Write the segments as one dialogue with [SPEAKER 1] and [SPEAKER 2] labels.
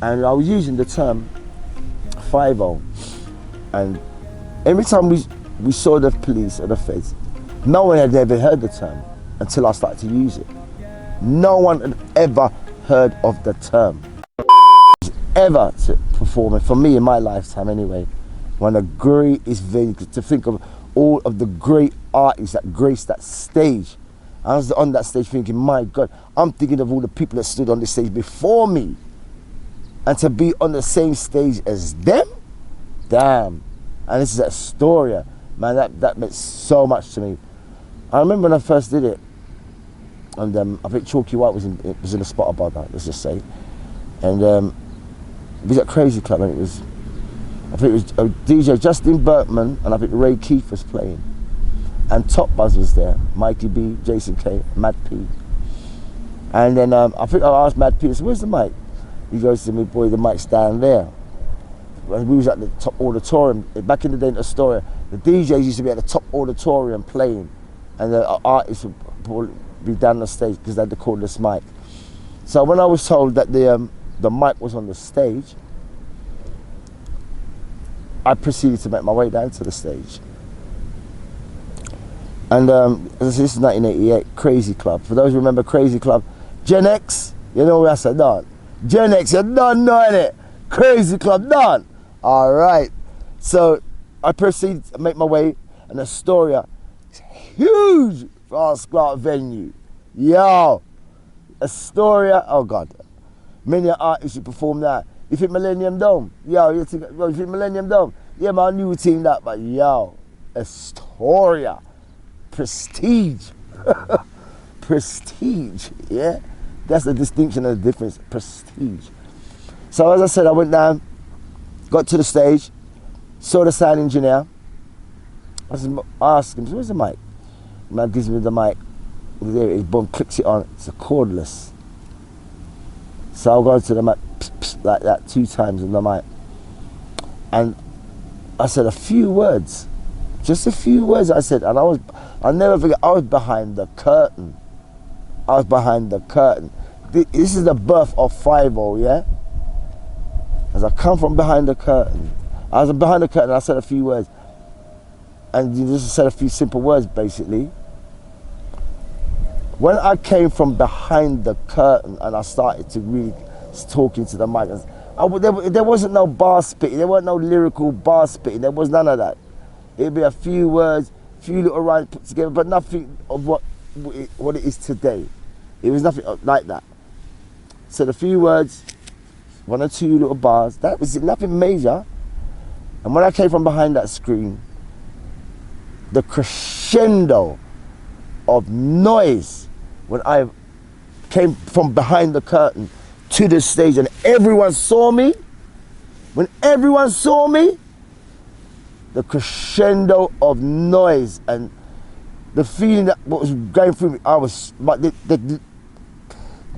[SPEAKER 1] and I was using the term 5-0, and every time we saw the police or the feds, no one had ever heard the term until I started to use it. No one had ever heard of the term. Ever to perform it, for me in my lifetime anyway, one of the greatest venues, to think of all of the great artists that graced that stage. I was on that stage thinking, my God, I'm thinking of all the people that stood on the stage before me, and to be on the same stage as them, damn. And this is Astoria, man, that meant so much to me. I remember when I first did it, and I think Chalky White was in the spot about that, let's just say. And it was at Crazy Club, and I think it was DJ Justin Berkman, and I think Ray Keith was playing. And Top Buzz was there, Mikey B, Jason K, Mad P. And then I think I asked Mad P, I said, where's the mic? He goes to me, boy, the mic's down there. And we was at the top auditorium. Back in the day in Astoria, the DJs used to be at the top auditorium playing, and the artists would be down the stage because they had the cordless mic. So when I was told that the mic was on the stage, I proceeded to make my way down to the stage. And this is 1988, Crazy Club. For those who remember Crazy Club, Gen X, you know where I said done. Gen X, you're done knowing it. Crazy Club, done. All right. So I proceeded to make my way, and Astoria, huge fast club venue. Yo, Astoria, oh God. Many artists who perform that. You think Millennium Dome? Yo, you think Millennium Dome? Yeah, my new team that, but yo, Astoria. Prestige. Prestige, yeah? That's the distinction and the difference, prestige. So as I said, I went down, got to the stage, saw the sound engineer. I asked him, where's the mic? The man gives me the mic. There it is, boom, clicks it on, it's a cordless. So I'll go to the mic, like that 2 times on the mic. And I said a few words, just a few words I said, and I'll never forget, I was behind the curtain. I was behind the curtain. This is the birth of 5-0, yeah? As I come from behind the curtain, I was behind the curtain, I said a few words. And you just said a few simple words, basically. When I came from behind the curtain and I started to really talking to the mic, there wasn't no bar spitting, there wasn't no lyrical bar spitting, there was none of that. It'd be a few words, few little rhymes put together, but nothing of what it is today. It was nothing like that. So the few words, 1 or 2 little bars, that was it, nothing major. And when I came from behind that screen, the crescendo of noise, when I came from behind the curtain to the stage and everyone saw me, when everyone saw me, the crescendo of noise and the feeling that was going through me,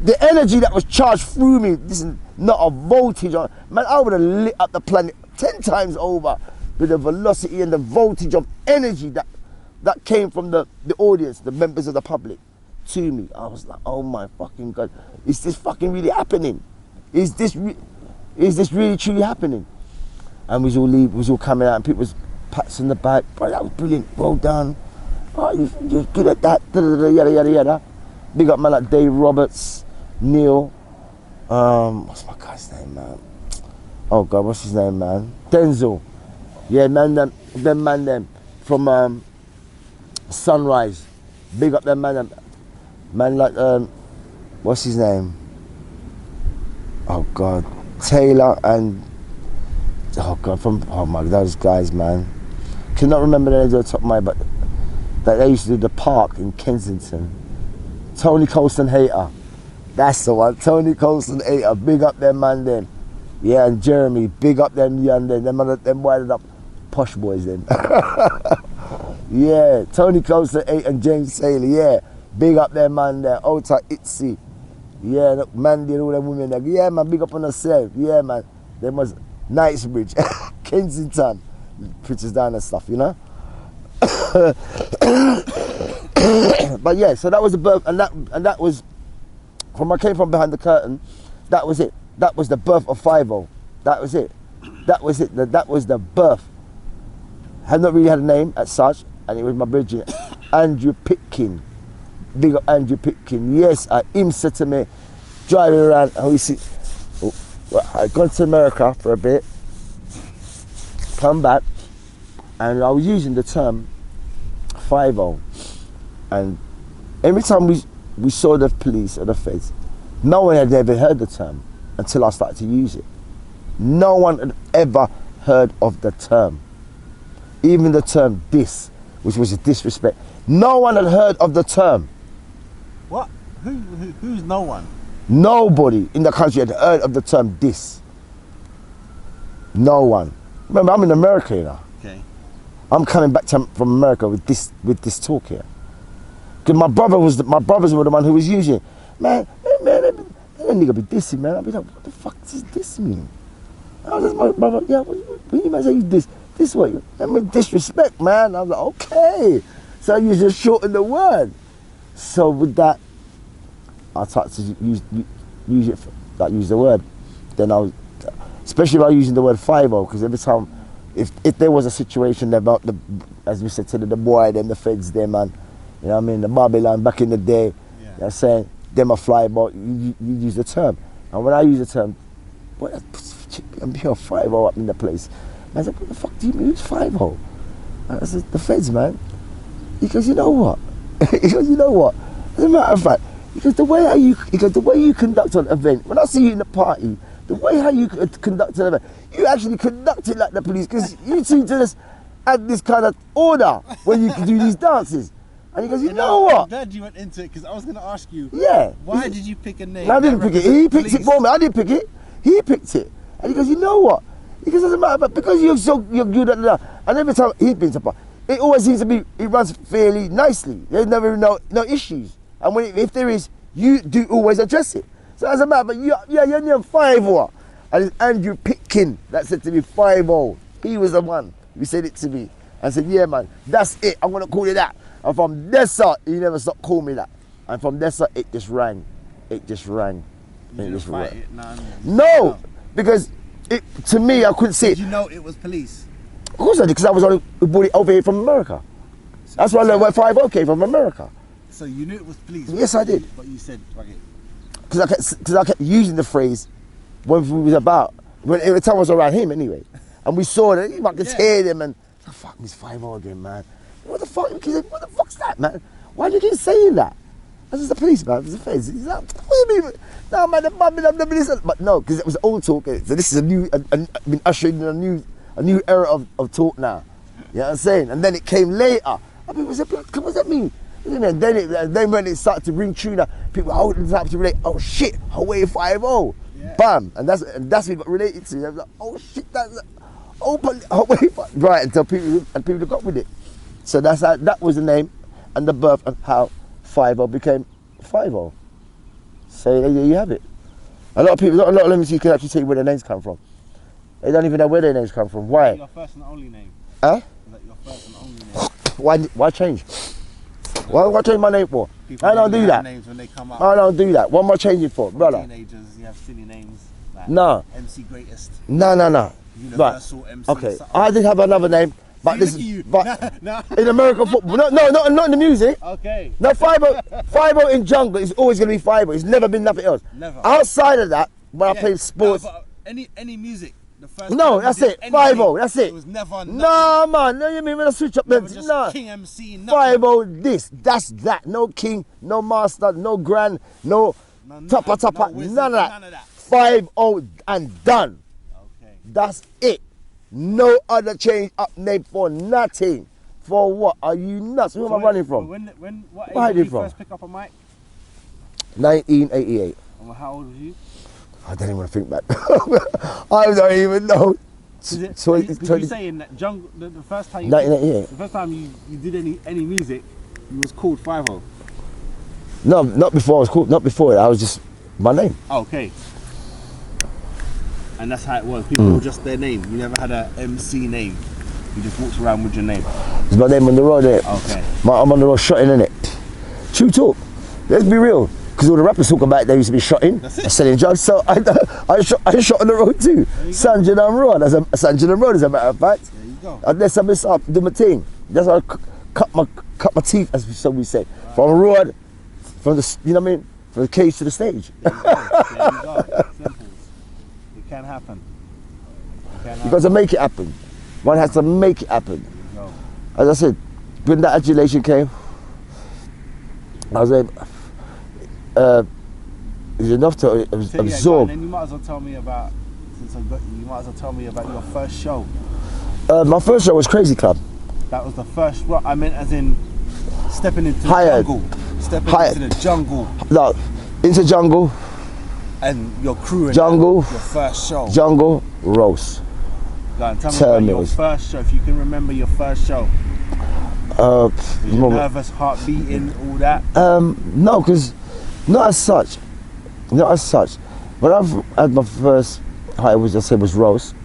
[SPEAKER 1] the energy that was charged through me, this is not a voltage, man, I would have lit up the planet 10 times over with the velocity and the voltage of energy that came from the audience, the members of the public, to me. I was like, oh my fucking God, is this fucking really happening? Is this really truly happening? And we was all coming out and people was pats in the back, bro, that was brilliant, well done. Oh, you're good at that, yada, yada, yada. Big up man like Dave Roberts, Neil, what's my guy's name, man? Oh God, what's his name, man? Denzel. Yeah, man, them from Sunrise. Big up them man like, what's his name? Oh God, Taylor and, oh God, those guys, man. Cannot remember the names off the top of my head, but that they used to do the park in Kensington. Tony Colston Hater. That's the one, Tony Colston Hater. Big up them man then. Yeah, and Jeremy, big up them young then. Them wired up posh boys then. Yeah, Tony Colston Hater and James Taylor, yeah. Big up them man there. Outer Itzy. Yeah, Mandy and all them women there. Yeah man, big up on herself. Yeah man. Them was Knightsbridge, Kensington. Pictures down and stuff, you know? But yeah, so that was the birth, and that was, when I came from behind the curtain, that was it. That was the birth of 5-0. That was it. That was it. That was the birth. Had not really had a name as such, and it was my bridging, Andrew Pitkin. Big up Andrew Pitkin. Yes, him said to me, driving around, I gone to America for a bit, come back, and I was using the term 5-0. And every time we saw the police or the feds, no one had ever heard the term until I started to use it. No one had ever heard of the term. Even the term diss, which was a disrespect. No one had heard of the term.
[SPEAKER 2] What? Who's no one?
[SPEAKER 1] Nobody in the country had heard of the term diss. No one. Remember, I'm in America, you know.
[SPEAKER 2] Okay.
[SPEAKER 1] I'm coming back from America with this talk here. Because my brothers were the one who was using it. Man, that nigga be dissing, man. I'll be like, what the fuck does this mean? I was just my brother, yeah, what you might say you this way? I mean disrespect, man. I was like, okay. So you just shorten the word. So with that, I started to use it, use the word. Then especially by using the word 5-0, because every time, if there was a situation about as we said to the boy, them, the feds, them, man, you know what I mean, the Babylon back in the day, yeah. You know what I'm saying, them a fly about, you use the term. And when I use the term, boy, I'm here 5-0 up in the place. Man, I said, what the fuck do you mean, 5-0? I said, the feds, man. He goes, you know what? He goes, you know what? As a matter of fact, because the way you conduct an event, when I see you in the party, the way how you conduct an event, you actually conduct it like the police, because you seem to just add this kind of order when you do these dances. And he goes, you know what?
[SPEAKER 2] I'm glad you went into it, because I was going to ask you,
[SPEAKER 1] yeah,
[SPEAKER 2] why did you pick a name?
[SPEAKER 1] I didn't pick it. He picked it for me. I didn't pick it. He picked it. And he goes, you know what? He goes, as a matter of fact, because you're good at that. And every time he's been to party, it always seems to be, it runs fairly nicely. There's never no issues. And if there is, you do always address it. So as a matter of fact, you're near 5-0. And it's Andrew Pitkin that said to me 5-0. He was the one who said it to me. And said, yeah, man, that's it. I'm going to call it that. And from Dessa, he never stopped calling me that. And from Dessa, it just rang. It just rang.
[SPEAKER 2] You just fight it?
[SPEAKER 1] No, because to me, I couldn't see it.
[SPEAKER 2] Did you know it was police?
[SPEAKER 1] Of course I did, because I was over here from America. So that's why I learned where 5-0 came from America.
[SPEAKER 2] So you knew it was police?
[SPEAKER 1] Yes, I did.
[SPEAKER 2] But you said, fuck it.
[SPEAKER 1] Because I kept using the phrase when we was about, every time I was around him anyway. And we saw that, I could hear them and, oh, fuck, it's 5-0 again, man. What the fuck? What the fuck's that, man? Why do you keep saying that? This is the police, man. It's the feds. He's like, what do you mean? No, man, the police. But no, because it was old talk. So this is I've been ushering in a new era of talk now. You know what I'm saying? And then it came later. I mean, what does that mean? And then when it started to ring true, now, people started to relate. Oh shit, away 5-0, yeah. Bam, and that's what it got related to. I was like, oh shit, that's away, right? Until people got with it. So that was the name and the birth and how 5-0 became 5-0. So there you have it. A lot of limited can actually tell you where their names come from. They don't even know where their names come from. Why?
[SPEAKER 2] Is that your first and only name?
[SPEAKER 1] Huh?
[SPEAKER 2] Is that your first and only name?
[SPEAKER 1] Why change? What change my name for?
[SPEAKER 2] People
[SPEAKER 1] I don't do that.
[SPEAKER 2] Names when they come up.
[SPEAKER 1] I don't do that. What am I changing for, brother?
[SPEAKER 2] Teenagers, you have silly names. Like
[SPEAKER 1] no.
[SPEAKER 2] MC Greatest.
[SPEAKER 1] No.
[SPEAKER 2] Universal
[SPEAKER 1] right.
[SPEAKER 2] MC.
[SPEAKER 1] Okay. I did have another name. But
[SPEAKER 2] no.
[SPEAKER 1] In American football, not in the music.
[SPEAKER 2] Okay.
[SPEAKER 1] No, 5-0 in jungle is always going to be 5-0. It's never been nothing else.
[SPEAKER 2] Never.
[SPEAKER 1] Outside of that, when I played sports.
[SPEAKER 2] No, but any music. The first
[SPEAKER 1] no, that's it. 5-0. That's it.
[SPEAKER 2] It was never.
[SPEAKER 1] No, man. No, you mean when I switch up?
[SPEAKER 2] No. King MC.
[SPEAKER 1] 5-0. This. That's that. No king. No master. No grand. No topper.
[SPEAKER 2] No
[SPEAKER 1] none of that. 5-0 and done.
[SPEAKER 2] Okay.
[SPEAKER 1] That's it. No other change up name for nothing. For what? Are you nuts? Who am I running from?
[SPEAKER 2] What age did you first pick up a mic?
[SPEAKER 1] 1988.
[SPEAKER 2] And how old was you?
[SPEAKER 1] I don't even want to think back. I don't even know.
[SPEAKER 2] Because you're saying that jungle, the first time
[SPEAKER 1] 1988.
[SPEAKER 2] The first time you did any music, you was called 5-0.
[SPEAKER 1] No, not before I was called. Not before it. I was just my name.
[SPEAKER 2] Oh, okay. And that's how it was. People were just their name. You never had a MC name. You just walked around with your name.
[SPEAKER 1] It's my name on the road, innit?
[SPEAKER 2] Okay.
[SPEAKER 1] I'm on the road shutting, innit? True talk. Let's be real. Because because all the rappers talk about they used to be shot in, selling drugs. So I shot on the road too. Sanjay and Road, Sanjay and Road, as a matter of fact.
[SPEAKER 2] There you go.
[SPEAKER 1] Unless I miss up, do my thing. That's how I cut my teeth, as we say, from the road, from the, you know what I mean, from the cage to the stage.
[SPEAKER 2] There you go. Simples. It can happen.
[SPEAKER 1] You got to make it happen. One has to make it happen. As I said, when that adulation came, I was able, it was enough to absorb.
[SPEAKER 2] And then you might as well tell me about, since I got you, you might as well tell me about your first show.
[SPEAKER 1] My first show was Crazy Club.
[SPEAKER 2] That was the first, what I meant as in stepping into
[SPEAKER 1] Hired.
[SPEAKER 2] the jungle. Stepping
[SPEAKER 1] Hired.
[SPEAKER 2] into the jungle.
[SPEAKER 1] No, into jungle.
[SPEAKER 2] And your crew in
[SPEAKER 1] Jungle.
[SPEAKER 2] Your first show.
[SPEAKER 1] Jungle, roast.
[SPEAKER 2] Go on, tell me about your first show, if you can remember your first show. Was you nervous, heart beating, all that?
[SPEAKER 1] No, because not as such. Not as such. When I had my first hire, was I said was roast.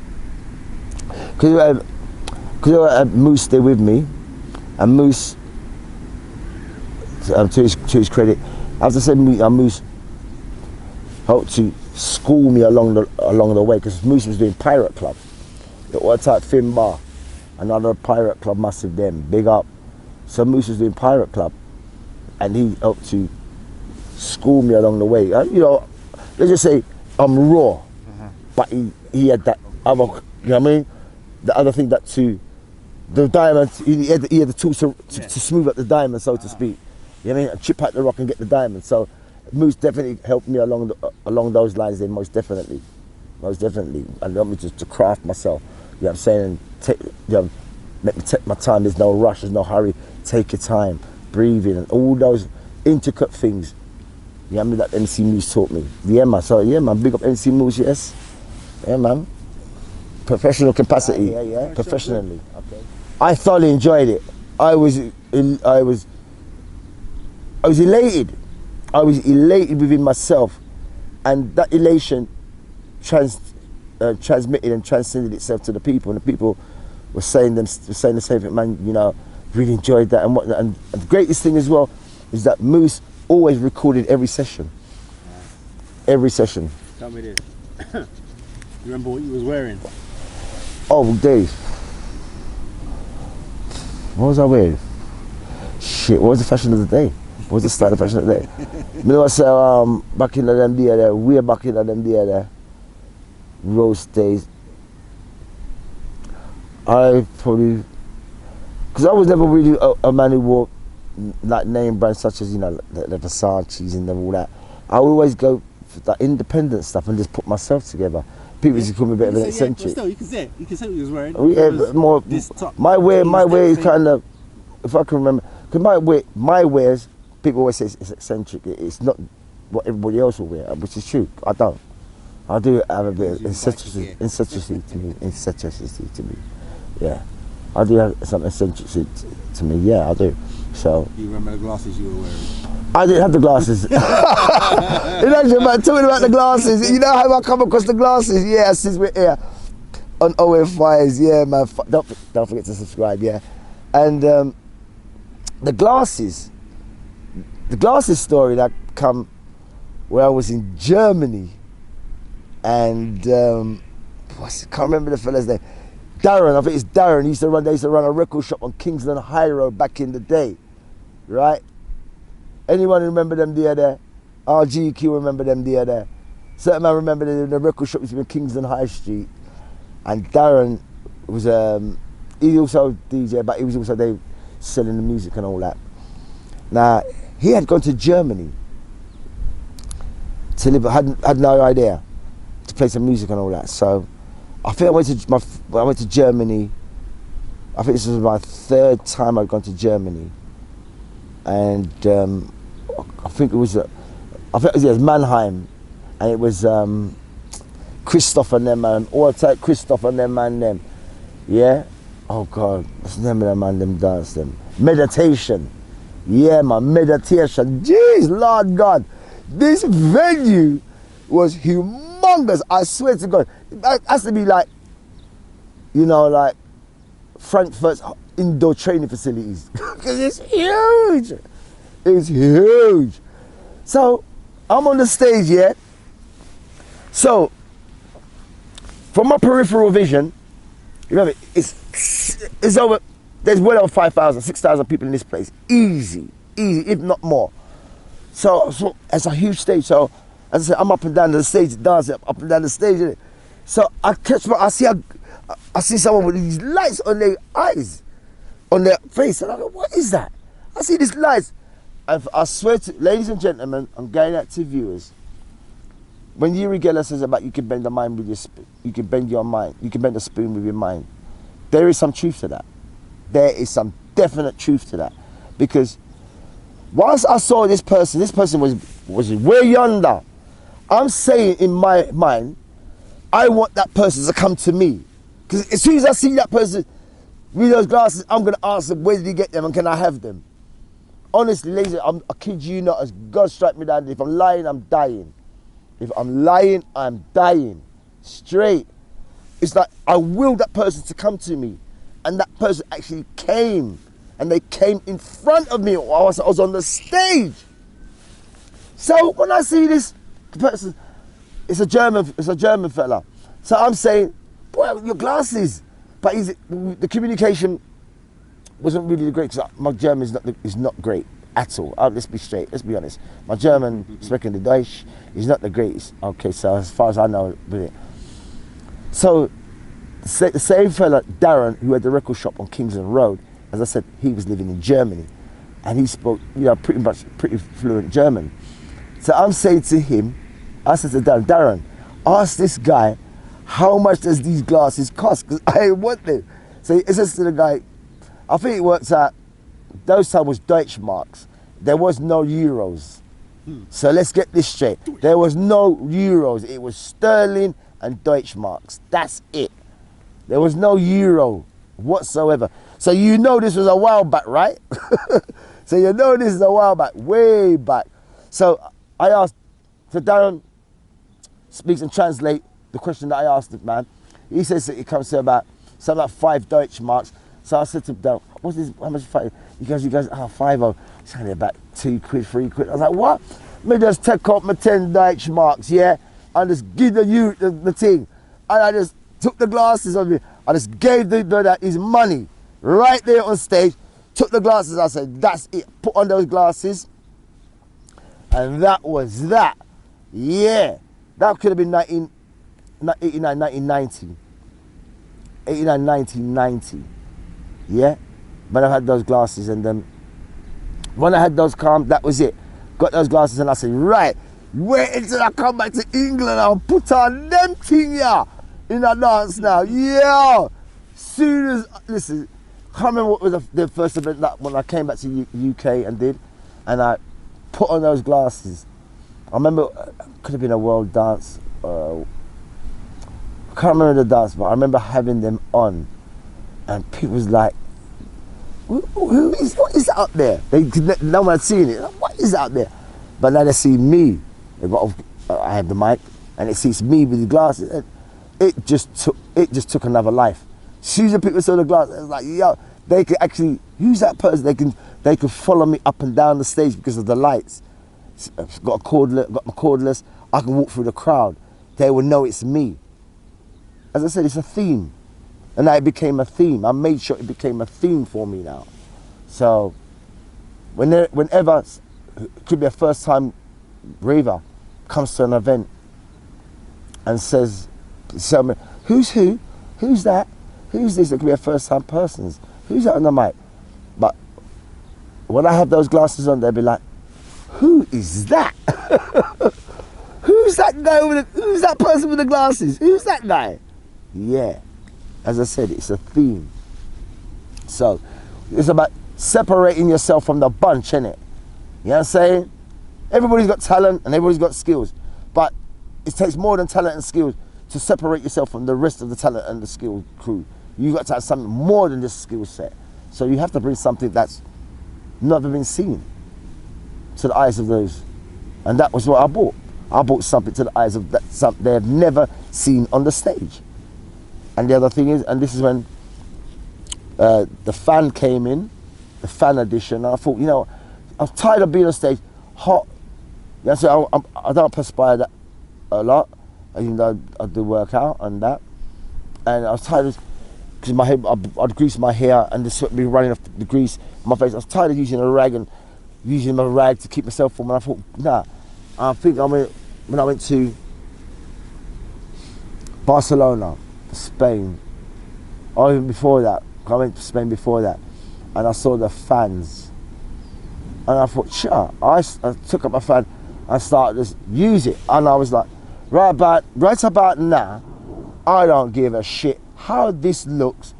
[SPEAKER 1] Because I had Moose there with me, and Moose, to his credit, I have to say Moose helped to school me along the way, because Moose was doing Pirate Club. It was type Fin Bar, another Pirate Club, massive them, big up. So Moose was doing Pirate Club, and he helped to school me along the way. You know, let's just say I'm raw, but he had that other, you know what I mean? The other thing that too, the diamond, he had the tools to smooth up the diamond, so to speak. You know what I mean? And chip out the rock and get the diamond. So Moose definitely helped me along those lines then, most definitely. And helped me to craft myself. You know what I'm saying? And let me take my time. There's no rush, there's no hurry. Take your time, breathing, and all those intricate things. You know what I mean? That MC Moose taught me. Yeah, man. So yeah, man. Big up MC Moose. Yes. Yeah, man. Professional capacity. Yeah. Professionally. Okay. I thoroughly enjoyed it. I was elated. I was elated within myself, and that elation transmitted and transcended itself to the people, and the people were saying the same thing, man. You know, really enjoyed that and whatnot. And the greatest thing as well is that Moose always recorded every session. Every session.
[SPEAKER 2] Tell me this. You remember what you was wearing?
[SPEAKER 1] Oh, days. What was I wearing? Shit, what was the fashion of the day? What was the style of fashion of the day? You know what I say, back in the them day there, way back in the them day there, roast days, I probably, because I was never really a man who wore like name brands such as, you know, the Versace's and all that. I always go for that independent stuff and just put myself together. People used to call me a bit of an eccentric.
[SPEAKER 2] But still, you can say it. You can say what you was wearing.
[SPEAKER 1] Yeah, but more. My way is kind of, if I can remember, because my wears, people always say it's eccentric. It's not what everybody else will wear, which is true. I don't. I do have a bit of eccentricity to me. Yeah, I do have some eccentricity to me. Yeah, I do. So.
[SPEAKER 2] Do you remember the glasses you were wearing?
[SPEAKER 1] I didn't have the glasses. Imagine about talking about the glasses. You know how I come across the glasses? Yeah, since we're here on OFIs. Yeah, man. Don't forget to subscribe. Yeah, and the glasses story that come where I was in Germany, and I can't remember the fella's name. Darren, I think it's Darren. They used to run a record shop on Kingsland High Road back in the day, right? Anyone remember them there? RGQ remember them there? Certain man remember the record shop was in Kingsland High Street, and Darren was he also DJ, but he was also there selling the music and all that. Now he had gone to Germany to live, had no idea, to play some music and all that. So I think I went to Germany. I think this was my third time I'd gone to Germany, and I think it was Mannheim, and it was Christoph and them man, all type Christoph and them man them, yeah. Oh God, what's the name of them man? Them dance them. Meditation, yeah man, meditation. Jeez, Lord God, this venue was humongous. I swear to God, it has to be like, you know, like Frankfurt's indoor training facilities, because it's huge. It's huge. So I'm on the stage, yeah. So, from my peripheral vision, remember, it's over, there's well over 5,000, 6,000 people in this place. Easy, if not more. So it's a huge stage. So, as I said, I'm up and down the stage, dancing up and down the stage. Innit? So I see someone with these lights on their eyes, on their face, and I go, what is that? I see these lights. And I swear to, ladies and gentlemen, I'm going out to viewers. When Uri Geller says about you can bend the mind with your you can bend your mind, you can bend the spoon with your mind, there is some truth to that. There is some definite truth to that. Because once I saw this person was way yonder. I'm saying in my mind, I want that person to come to me. Because as soon as I see that person with those glasses, I'm going to ask them, where did he get them and can I have them? Honestly, ladies, I kid you not, as God strike me down, if I'm lying, I'm dying. If I'm lying, I'm dying. Straight. It's like I willed that person to come to me. And that person actually came. And they came in front of me while I was on the stage. So when I see this person, it's a German fella. So I'm saying, boy, your glasses. But the communication wasn't really great because my German is not great at all. Let's be straight, let's be honest. My German, speaking the Deutsch, is not the greatest. Okay, so as far as I know with it. So the same fella, Darren, who had the record shop on Kingsland Road, as I said, he was living in Germany. And he spoke, pretty fluent German. So I'm saying to him, I said to Darren, ask this guy, how much does these glasses cost? Because I want them. So he says to the guy, I think it works out, those times was Deutschmarks. There was no euros. So let's get this straight. There was no euros. It was sterling and Deutschmarks. That's it. There was no euro whatsoever. So you know this was a while back, right? So you know this is a while back, way back. So I asked, so Darren speaks and translate the question that I asked the man. He says that it comes to about something like 5 Deutschmarks. So I said to Darren, what's this, how much 5? He goes, 5. It's only about 2 quid, 3 quid. I was like, what? Me just take out my 10 Deutschmarks, yeah? And just give the thing. And I just took the glasses on me. I just gave the brother his money right there on stage. Took the glasses, I said, that's it. Put on those glasses. And that was that. Yeah. That could have been 1990. 1990. Yeah? But I had those glasses and when I had those that was it. Got those glasses and I said, right, wait until I come back to England, I'll put on them thing here in a dance now. Yeah. Soon as, listen, I can't remember what was the first event that when I came back to UK and did, and I put on those glasses. I remember, could have been a world dance. I can't remember the dance, but I remember having them on, and people was like, what is up there? No one had seen it. What is out there? But now they see me. I have the mic, and it sees me with the glasses. And it just took another life. As soon as the people saw the glasses, it was like, yo, they could actually, who's that person? They could follow me up and down the stage because of the lights. I've got my cordless. I can walk through the crowd. They will know it's me. As I said, it's a theme. And now it became a theme. I made sure it became a theme for me now. So, whenever, it could be a first time raver, comes to an event and says, who's who? Who's that? Who's this? It could be a first time person. Who's that on the mic? But when I have those glasses on, they'll be like, who is that? Who's that guy who's that person with the glasses? Who's that guy? Yeah. As I said, it's a theme. So, it's about separating yourself from the bunch, innit? You know what I'm saying? Everybody's got talent and everybody's got skills. But it takes more than talent and skills to separate yourself from the rest of the talent and the skill crew. You've got to have something more than just skill set. So you have to bring something that's never been seen to the eyes of those. And that was what I brought. I brought something to the eyes of that something they have never seen on the stage. And the other thing is, and this is when the fan came in, the fan edition, and I thought, you know, I was tired of being on stage, hot, Yeah, so I don't perspire that a lot, even though I do work out and that. And I was tired of, because my hair, I'd grease my hair and the sweat would be running off the grease on my face. I was tired of using a rag and using my rag to keep myself warm. And I thought, nah. I think when I went to Barcelona, Spain, or even before that, I went to Spain before that, and I saw the fans. And I thought, sure, I took up my fan and started to use it. And I was like, right about now, I don't give a shit how this looks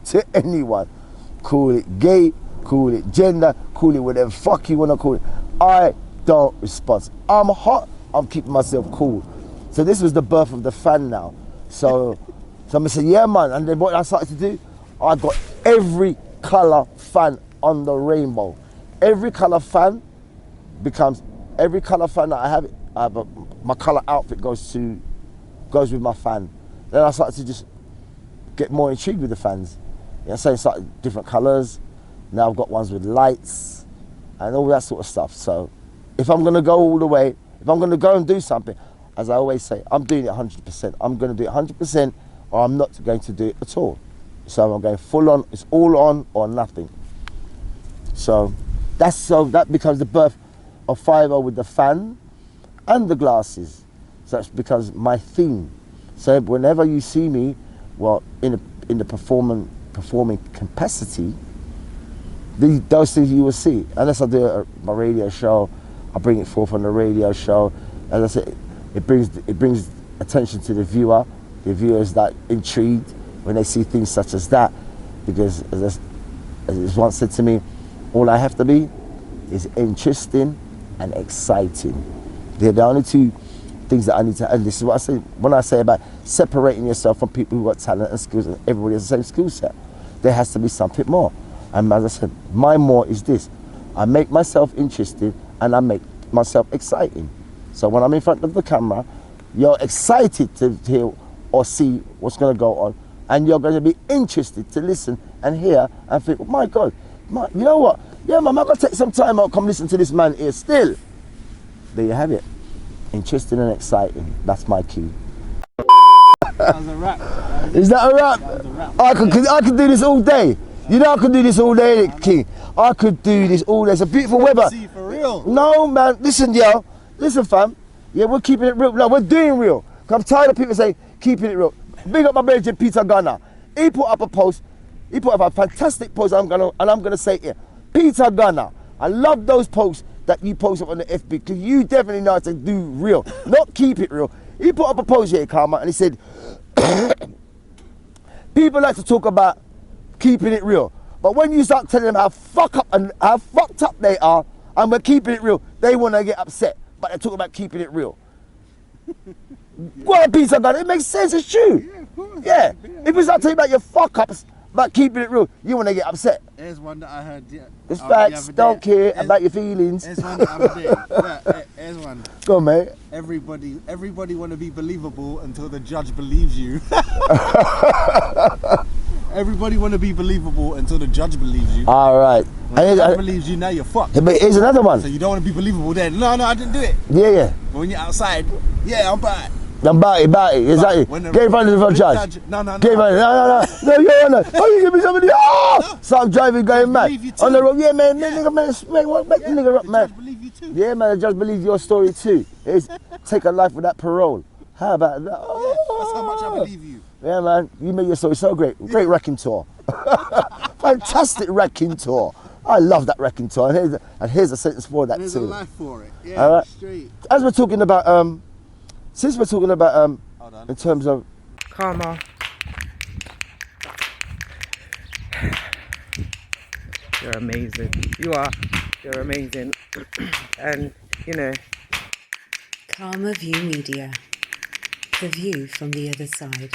[SPEAKER 1] to anyone. Call it gay, call it gender, call it whatever fuck you want to call it. I don't respond. I'm hot, I'm keeping myself cool. So this was the birth of the fan now. So I said, yeah man, and then what I started to do, I got every colour fan on the rainbow. Every colour fan that I have, my colour outfit goes with my fan. Then I started to just get more intrigued with the fans. You know, so I started different colours. Now I've got ones with lights and all that sort of stuff. So if I'm gonna go all the way, if I'm gonna go and do something, as I always say, I'm doing it 100%. I'm gonna do it 100% or I'm not going to do it at all. So I'm going full on, it's all on or nothing. So that becomes the birth of 5-0 with the fan and the glasses. So that becomes my theme. So whenever you see me, well, in the performing capacity, those things you will see. Unless I do my radio show, I bring it forth on the radio show. As I said, it brings attention to the viewer. The viewer is that intrigued when they see things such as that, because as it was once said to me, all I have to be is interesting and exciting. They're the only two things that I need to, and this is what I say when I say about separating yourself from people who got talent and skills and everybody has the same skill set. There has to be something more. And as I said, my more is this. I make myself interested and I make myself exciting. So when I'm in front of the camera, you're excited to hear or see what's going to go on, and you're going to be interested to listen and hear and think, oh my God, you know what? Yeah, man, I'm going to take some time out, come listen to this man here still. There you have it. Interesting and exciting. That's my key.
[SPEAKER 2] That was a wrap.
[SPEAKER 1] Is that a wrap?
[SPEAKER 2] That was a wrap.
[SPEAKER 1] I could do this all day. You know I could do this all day, King. I could do this all day. It's a beautiful weather.
[SPEAKER 2] See, for real.
[SPEAKER 1] No, man. Listen, yo. Listen, fam. Yeah, we're keeping it real. No, we're doing real. I'm tired of people saying, keeping it real. Big up my brother, Peter Gunner. He put up a post. He put up a fantastic post. I'm gonna say it here. Peter Gunner. I love those posts that you post up on the FB, because you definitely know how to do real, not keep it real. He put up a post here, Karma, and he said, people like to talk about keeping it real, but when you start telling them how fucked up they are, and we're keeping it real, they want to get upset, but they talk about keeping it real. What a piece of God, it makes sense, it's true.
[SPEAKER 2] Yeah, of course.
[SPEAKER 1] Yeah, if you start talking about your fuck ups, about keeping it real, you want to get upset.
[SPEAKER 2] Here's one that I heard.
[SPEAKER 1] It's facts, don't care about your feelings.
[SPEAKER 2] Here's one the other day. Yeah, here's one.
[SPEAKER 1] Go on, mate.
[SPEAKER 2] Everybody want to be believable until the judge believes you. Everybody want to be believable until the judge believes you.
[SPEAKER 1] All right.
[SPEAKER 2] When the judge believes you, now you're fucked.
[SPEAKER 1] But here's another one.
[SPEAKER 2] So you don't want to be believable then. No, I didn't do it.
[SPEAKER 1] Yeah.
[SPEAKER 2] But when you're outside, yeah, I'm bad.
[SPEAKER 1] I'm about it, exactly. Get in front of the judge.
[SPEAKER 2] No.
[SPEAKER 1] Get in front of no, you're on it. Oh, you give me somebody. Oh! Stop driving, going mad. On the road, yeah, man, nigga, man, what, make the nigga up, man.
[SPEAKER 2] The judge believe you too.
[SPEAKER 1] Yeah, man, the judge believes your story too. It's take a life without parole. How about that?
[SPEAKER 2] Yeah, that's how much I believe you.
[SPEAKER 1] Yeah, man, you made your story so great. Great wrecking tour. Fantastic wrecking tour. I love that wrecking tour. And here's a sentence for that
[SPEAKER 2] There's
[SPEAKER 1] too.
[SPEAKER 2] a life for it. Yeah,
[SPEAKER 1] all right.
[SPEAKER 2] Straight.
[SPEAKER 1] As we're talking about, since we're talking about, in terms of
[SPEAKER 3] Karma. You're amazing. You are. You're amazing. And, you know.
[SPEAKER 4] Karma View Media. The view from the other side.